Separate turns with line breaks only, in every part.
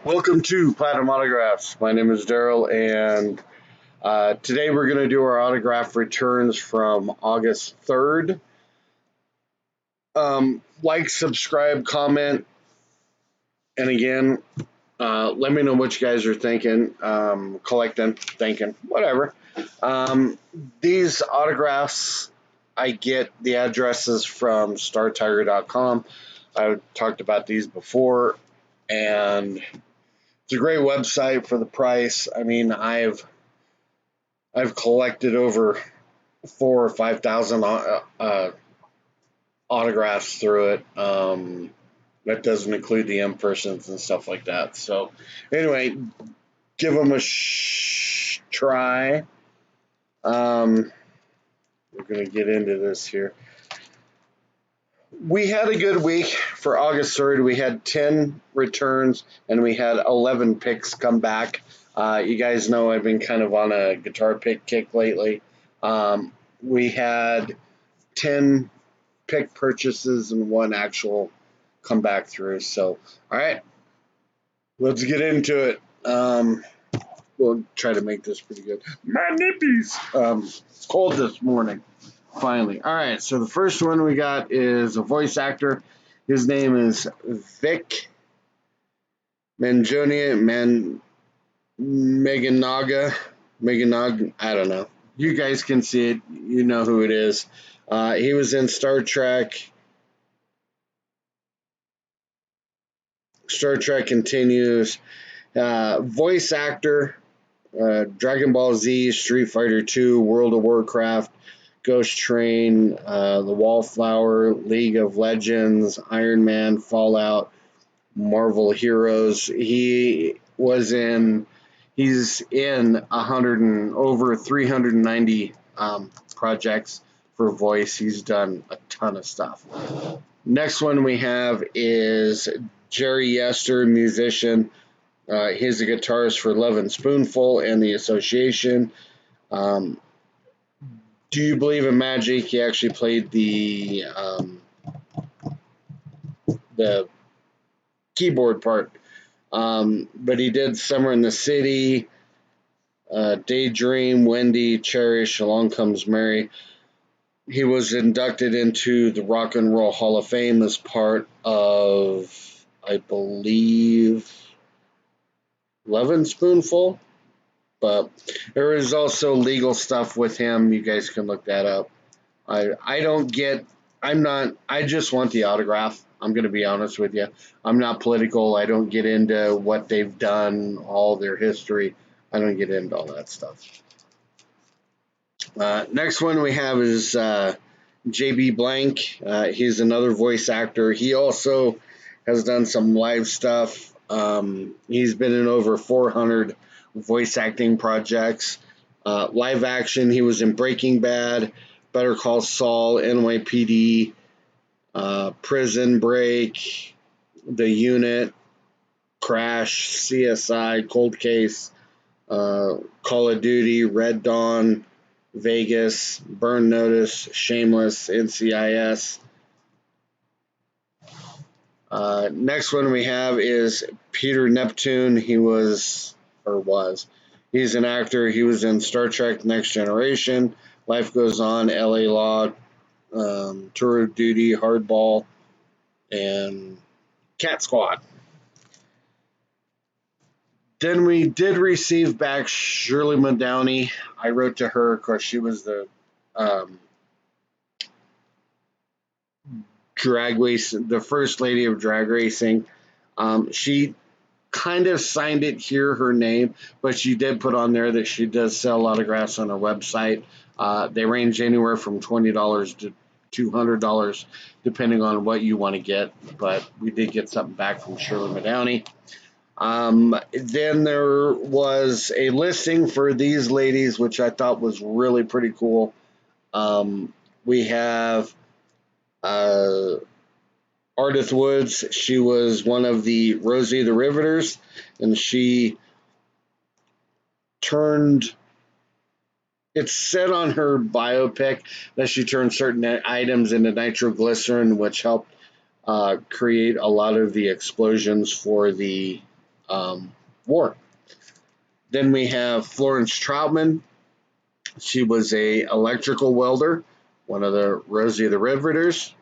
Welcome to Platinum Autographs. My name is Daryl, and today we're going to do our autograph returns from August 3rd. Like, subscribe, comment, and again, let me know what you guys are thinking, collecting, thinking, whatever. These autographs, I get the addresses from StarTiger.com. I've talked about these before, and it's a great website for the price. I mean, I've collected over 4 or 5 thousand autographs through it. That doesn't include the in-persons and stuff like that. So, anyway, give them a try. We're gonna get into this here. We had a good week for August 3rd. We had 10 returns and we had 11 picks come back. You guys know I've been kind of on a guitar pick kick lately. We had 10 pick purchases and one actual come back through. So, all right, let's get into it. We'll try to make this pretty good. My nippies. It's cold this morning. Finally. All right, so the first one we got is a voice actor. His name is Vic Meganaga, I don't know. You guys can see it. You know who it is. He was in Star Trek. Star Trek Continues. Voice actor, Dragon Ball Z, Street Fighter 2, World of Warcraft, Ghost Train, The Wallflower, League of Legends, Iron Man, Fallout, Marvel Heroes. He's in 100 and over 390 projects for voice. He's done a ton of stuff. Next one we have is Jerry Yester, musician. He's a guitarist for Love and Spoonful and the Association. Do you believe in magic? He actually played the keyboard part. But he did Summer in the City, Daydream, Wendy, Cherish, Along Comes Mary. He was inducted into the Rock and Roll Hall of Fame as part of, I believe, Love and Spoonful. But there is also legal stuff with him. You guys can look that up. I just want the autograph. I'm going to be honest with you. I'm not political. I don't get into what they've done, all their history. I don't get into all that stuff. Next one we have is JB Blank. He's another voice actor. He also has done some live stuff. He's been in over 400 voice acting projects. Live action, he was in Breaking Bad, Better Call Saul, NYPD, Prison Break, The Unit, Crash, CSI, Cold Case, Call of Duty, Red Dawn, Vegas, Burn Notice, Shameless, NCIS. Next one we have is Peter Neptune. He's an actor. He was in Star Trek Next Generation, Life Goes On, LA Law, Tour of Duty, Hardball, and Cat Squad. Then we did receive back Shirley Madowney. I wrote to her. Of course, she was the drag race, the first lady of drag racing. She kind of signed it here, her name, but she did put on there that she does sell autographs on her website. They range anywhere from $20 to $200, depending on what you want to get. But we did get something back from Shirley Madowney. Then there was a listing for these ladies, which I thought was really pretty cool. We have Ardith Woods. She was one of the Rosie the Riveters, and she turned. It's said on her biopic that she turned certain items into nitroglycerin, which helped create a lot of the explosions for the war. Then we have Florence Troutman. She was a electrical welder, one of the Rosie the Riveters.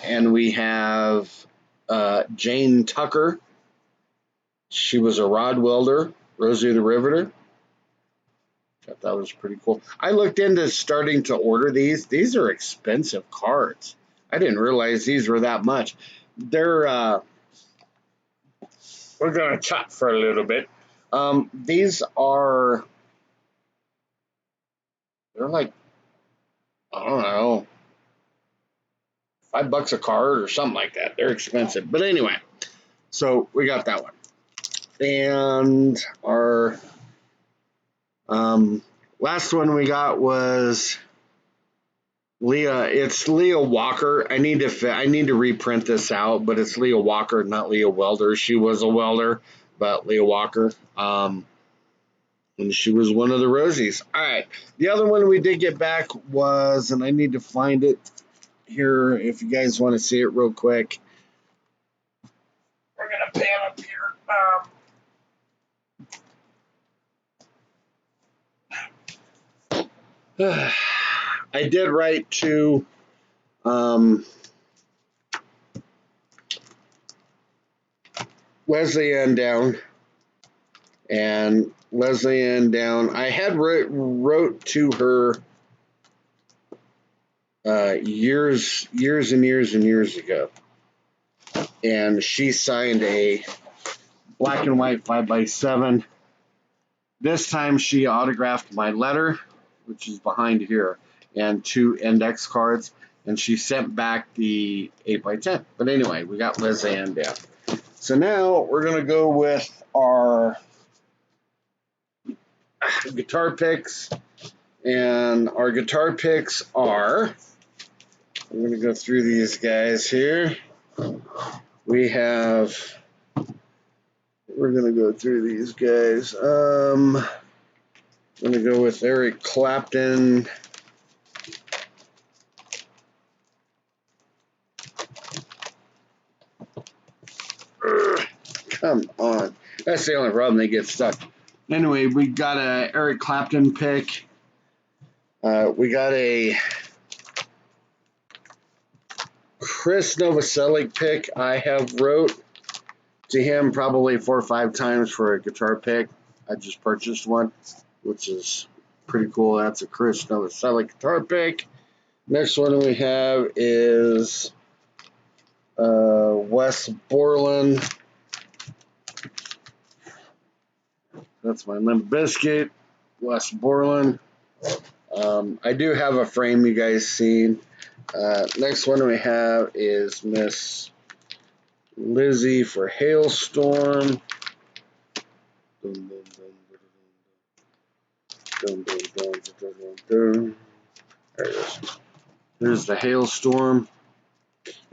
And we have Jane Tucker. She was a rod welder, Rosie the Riveter. Thought that was pretty cool. I looked into starting to order these. These are expensive cards. I didn't realize these were that much. They're we're gonna chat for a little bit. These are they're like I don't know $5 a card or something like that. They're expensive, but anyway. So we got that one, and our last one we got was Leah. It's Leah Walker. I need to reprint this out, but it's Leah Walker, not Leah Welder. She was a welder, but Leah Walker. And she was one of the Rosies. All right. The other one we did get back was, and I need to find it here if you guys want to see it real quick. We're gonna pan up here. I did write to Leslie Ann Down, and Leslie Ann Down. I had wrote to her years and years ago, and she signed a black and white 5x7. This time she autographed my letter, which is behind here, and 2 index cards, and she sent back the 8x10. But anyway, we got Liz Ann down. So now we're going to go with our guitar picks, and our guitar picks are, I'm going to go through these guys here. We're going to go through these guys. I'm going to go with Eric Clapton. Come on. That's the only problem, they get stuck. Anyway, we got a Eric Clapton pick. We got a Chris Novoselic pick. I have wrote to him probably 4 or 5 times for a guitar pick. I just purchased one, which is pretty cool. That's a Chris Novoselic guitar pick. Next one we have is Wes Borland. That's my Limp Bizkit, Wes Borland. I do have a frame you guys seen. Next one we have is Miss Lizzie for Hailstorm. There it is. There's the Hailstorm,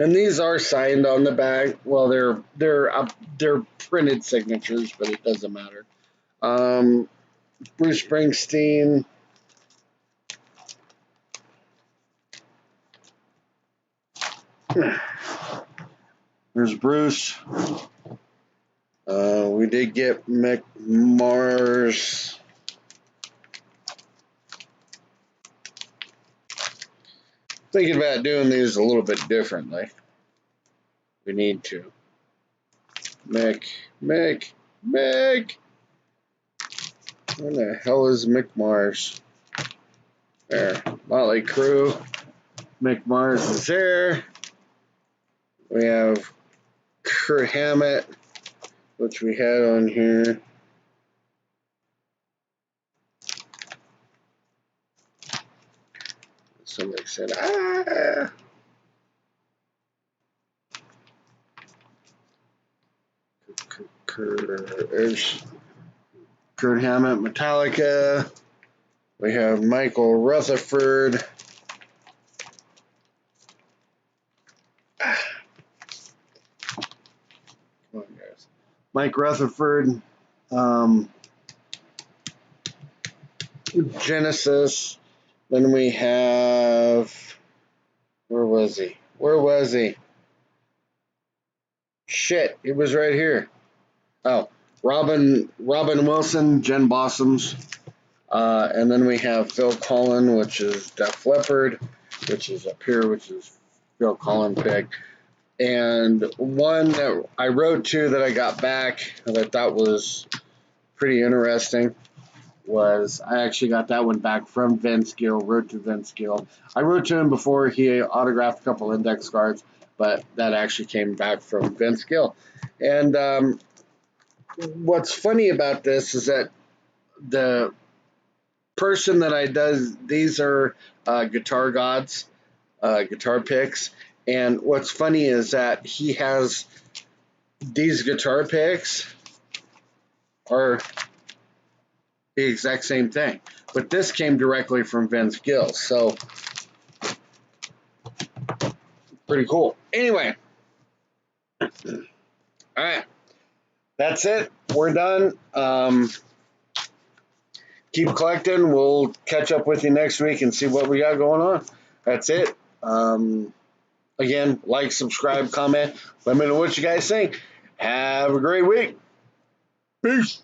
and these are signed on the back. Well, they're printed signatures, but it doesn't matter. Bruce Springsteen. There's Bruce. We did get McMars. Thinking about doing these a little bit differently. We need to. Mick. Where the hell is McMars? There. Motley Crue. McMars is there. We have Kurt Hammett, which we had on here. Somebody said, Kurt Hammett, Metallica. We have Michael Rutherford. Come on, guys. Mike Rutherford. Genesis. Then we have, where was he? Shit, he was right here. Oh, Robin Wilson, Jen Bossoms. And then we have Phil Collin, which is Def Leppard, which is up here, which is Phil Collin pick. And one that I wrote to that I got back that I thought was pretty interesting was I actually got that one back from Vince Gill, wrote to Vince Gill. I wrote to him before he autographed a couple index cards, but that actually came back from Vince Gill. And what's funny about this is that the person that I does these are guitar gods, guitar picks. And what's funny is that he has these guitar picks are the exact same thing, but this came directly from Vince Gill, so pretty cool. Anyway, all right, that's it. We're done. Keep collecting. We'll catch up with you next week and see what we got going on. That's it. Again, like, subscribe, comment. Let me know what you guys think. Have a great week. Peace.